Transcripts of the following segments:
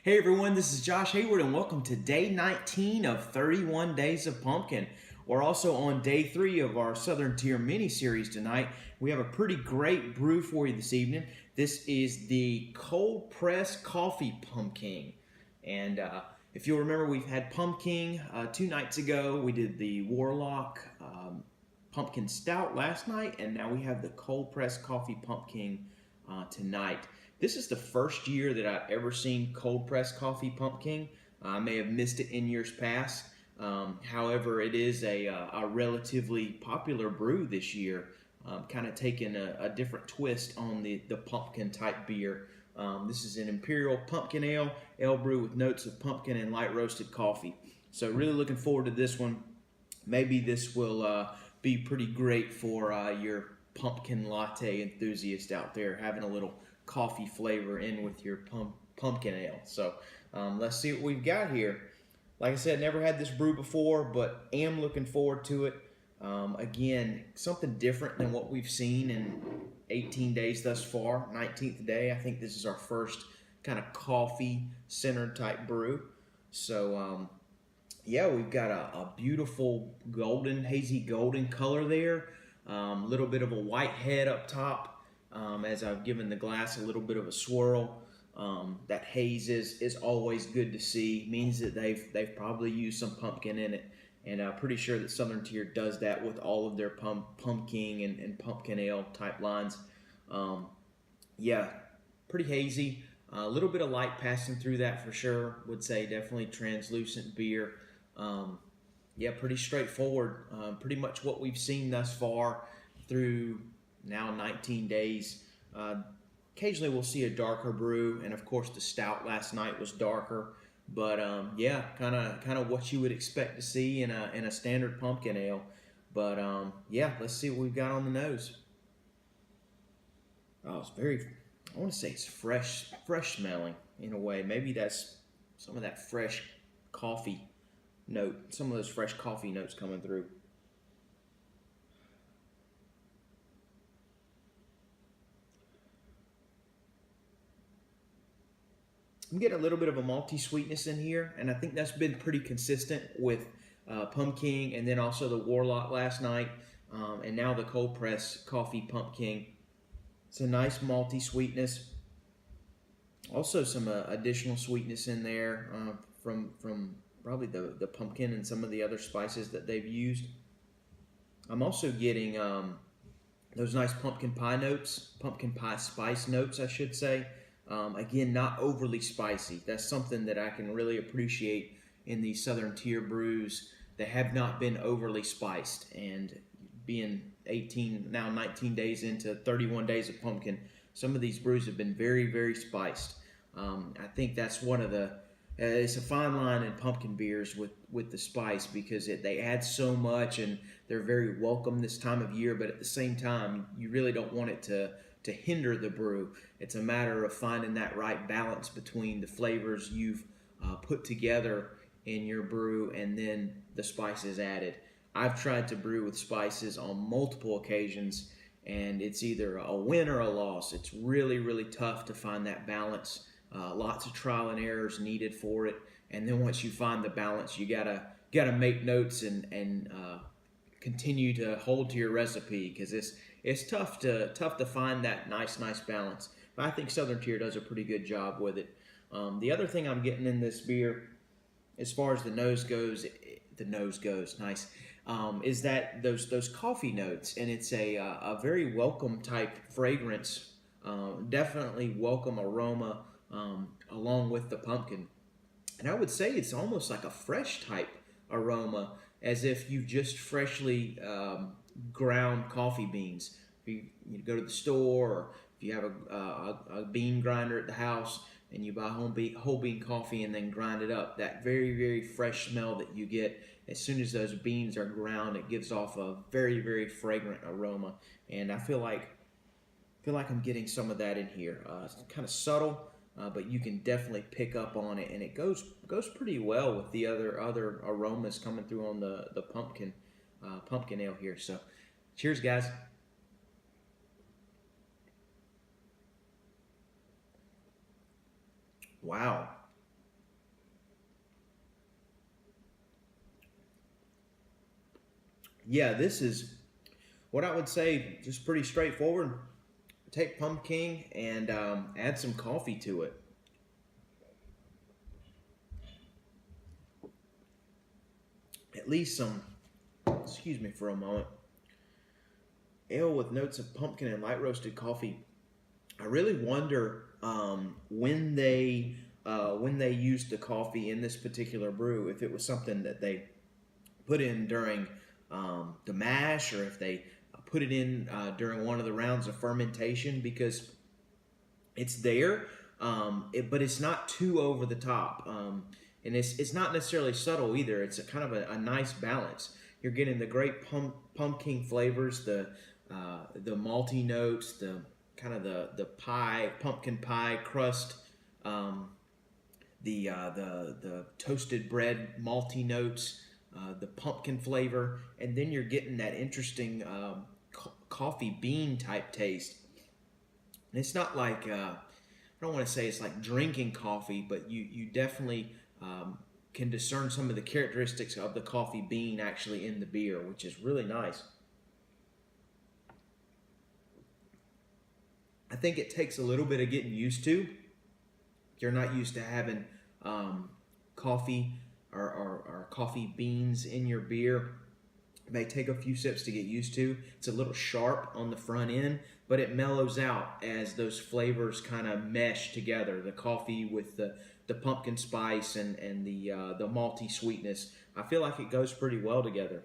Hey everyone, this is Josh Hayward and welcome to day 19 of 31 Days of Pumpkin. We're also on day 3 of our Southern Tier mini series tonight. We have a pretty great brew for you this evening. This is the Cold Press Coffee Pumking. And if you'll remember, we've had Pumpkin 2 nights ago. We did the Warlock Pumpkin Stout last night, and now we have the Cold Press Coffee Pumking tonight. This is the first year that I've ever seen Cold Press Coffee Pumking. I may have missed it in years past. However, it is a relatively popular brew this year, kind of taking a different twist on the pumpkin type beer. This is an Imperial Pumpkin Ale brew with notes of pumpkin and light roasted coffee. So really looking forward to this one. Maybe this will be pretty great for your pumpkin latte enthusiast out there, having a little coffee flavor in with your pumpkin ale. So let's see what we've got here. Like I said, never had this brew before, but am looking forward to it. Again, something different than what we've seen in 18 days thus far. 19th day, I think this is our first kind of coffee centered type brew. So yeah, we've got a beautiful golden, hazy golden color there. Little bit of a white head up top. As I've given the glass a little bit of a swirl. That haze is always good to see. Means that they've probably used some pumpkin in it, and I'm pretty sure that Southern Tier does that with all of their pumpkin and pumpkin ale type lines. Yeah, pretty hazy. A little bit of light passing through that for sure. Would say definitely translucent beer. Yeah, pretty straightforward. Pretty much what we've seen thus far through now 19 days. Occasionally we'll see a darker brew, and of course the stout last night was darker, but yeah, kind of what you would expect to see in a standard pumpkin ale. But yeah, let's see what we've got on the nose. Oh, it's very, I want to say it's fresh smelling in a way. Maybe that's some of that fresh coffee note, some of those fresh coffee notes coming through. I'm getting a little bit of a malty sweetness in here, and I think that's been pretty consistent with Pumpkin, and then also the Warlock last night, and now the Cold Press Coffee Pumking. It's a nice malty sweetness. Also some additional sweetness in there from probably the pumpkin and some of the other spices that they've used. I'm also getting those nice pumpkin pie notes, pumpkin pie spice notes, I should say. Again, not overly spicy. That's something that I can really appreciate in these Southern Tier brews. They have not been overly spiced, and being 18, now 19 days into 31 days of pumpkin, some of these brews have been very, very spiced. I think that's one of the, it's a fine line in pumpkin beers with the spice, because they add so much and they're very welcome this time of year, but at the same time, you really don't want it to hinder the brew. It's a matter of finding that right balance between the flavors you've put together in your brew and then the spices added. I've tried to brew with spices on multiple occasions, and it's either a win or a loss. It's really, really tough to find that balance. Lots of trial and errors needed for it, and then once you find the balance, you gotta make notes and continue to hold to your recipe, because it's tough to find that nice balance. But I think Southern Tier does a pretty good job with it. The other thing I'm getting in this beer, as far as the nose goes, nice, is that those coffee notes, and it's a very welcome type fragrance, definitely welcome aroma along with the pumpkin. And I would say it's almost like a fresh type aroma, as if you've just freshly ground coffee beans. If you go to the store, or if you have a bean grinder at the house and you buy whole bean coffee and then grind it up, that very, very fresh smell that you get as soon as those beans are ground, it gives off a very, very fragrant aroma. And I feel like I'm getting some of that in here. It's kind of subtle, but you can definitely pick up on it, and it goes pretty well with the other aromas coming through on the pumpkin ale here. So, cheers, guys. Wow, Yeah, this is what I would say, just pretty straightforward. Take pumpkin and add some coffee to it. At least some, excuse me for a moment, ale with notes of pumpkin and light roasted coffee. I really wonder when they used the coffee in this particular brew, if it was something that they put in during the mash, or if they put it in during one of the rounds of fermentation, because it's there, but it's not too over the top, and it's not necessarily subtle either. It's a kind of a nice balance. You're getting the great pumpkin flavors, the malty notes, the kind of the pie, pumpkin pie crust, um, the toasted bread malty notes, the pumpkin flavor, and then you're getting that interesting coffee bean type taste. And it's not like I don't want to say it's like drinking coffee, but you definitely can discern some of the characteristics of the coffee bean actually in the beer, which is really nice. I think it takes a little bit of getting used to. You're not used to having coffee or coffee beans in your beer. It may take a few sips to get used to. It's a little sharp on the front end, but it mellows out as those flavors kind of mesh together. The coffee with the pumpkin spice and the malty sweetness. I feel like it goes pretty well together.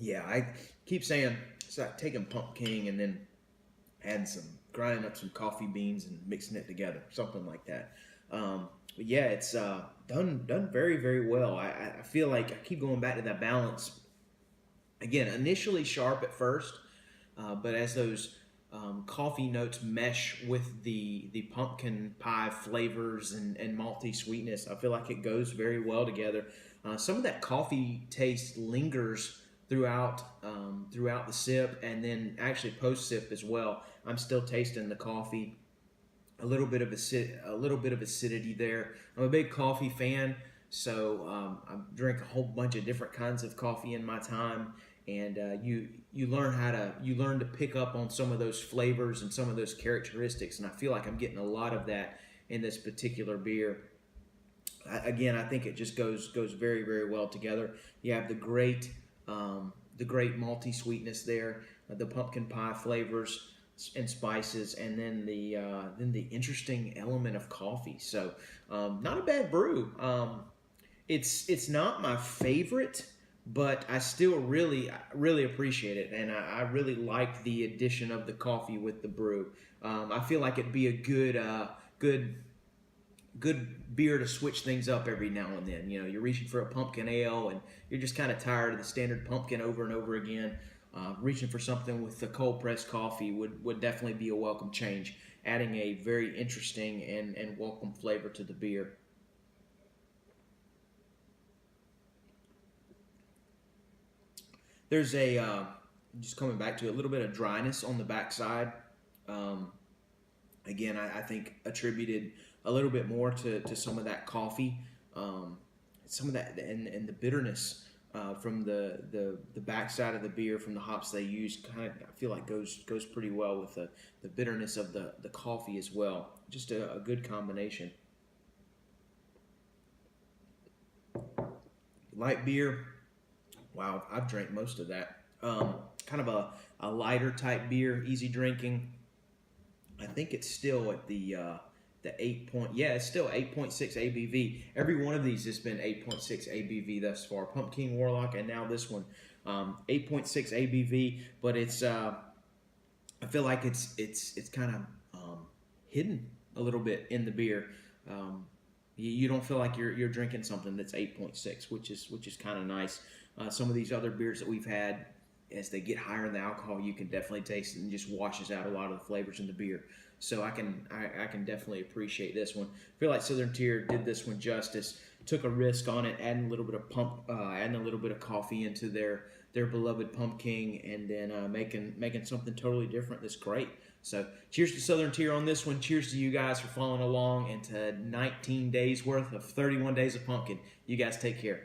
Yeah, I keep saying it's like taking pumpkin and then adding some, grinding up some coffee beans and mixing it together, something like that. But yeah, it's done very very well. I feel like I keep going back to that balance again. Initially sharp at first, but as those coffee notes mesh with the pumpkin pie flavors and malty sweetness, I feel like it goes very well together. Some of that coffee taste lingers throughout the sip, and then actually post sip as well. I'm still tasting the coffee, a little bit of acidity there. I'm a big coffee fan, so I drink a whole bunch of different kinds of coffee in my time, and you learn to pick up on some of those flavors and some of those characteristics, and I feel like I'm getting a lot of that in this particular beer. Again, I think it just goes very very well together. You have the great malty sweetness there, the pumpkin pie flavors and spices, and then the interesting element of coffee. So not a bad brew. It's not my favorite, but I still really appreciate it, and I really like the addition of the coffee with the brew. I feel like it'd be a good beer to switch things up every now and then. You know, you're reaching for a pumpkin ale and you're just kind of tired of the standard pumpkin over and over again. Reaching for something with the cold press coffee would definitely be a welcome change, adding a very interesting and welcome flavor to the beer. There's just coming back to a little bit of dryness on the backside. Um, Again, I think attributed a little bit more to some of that coffee, um, some of that, and the bitterness from the backside of the beer from the hops they use. Kind of, I feel like goes pretty well with the bitterness of the coffee as well. Just a good combination. Light beer. Wow, I've drank most of that. Kind of a lighter type beer, easy drinking. I think it's still at the 8 point. Yeah, it's still 8.6 ABV. Every one of these has been 8.6 ABV thus far. Pumpkin Warlock and now this one, 8.6 ABV. But it's I feel like it's kind of hidden a little bit in the beer. You don't feel like you're drinking something that's 8.6, which is kind of nice. Some of these other beers that we've had, as they get higher in the alcohol, you can definitely taste it and just washes out a lot of the flavors in the beer. So I can definitely appreciate this one. I feel like Southern Tier did this one justice took a risk on it, adding a little bit of adding a little bit of coffee into their beloved pumpkin, and then making something totally different that's great. So cheers to Southern Tier on this one. Cheers to you guys for following along, and to 19 days worth of 31 days of pumpkin. You guys take care.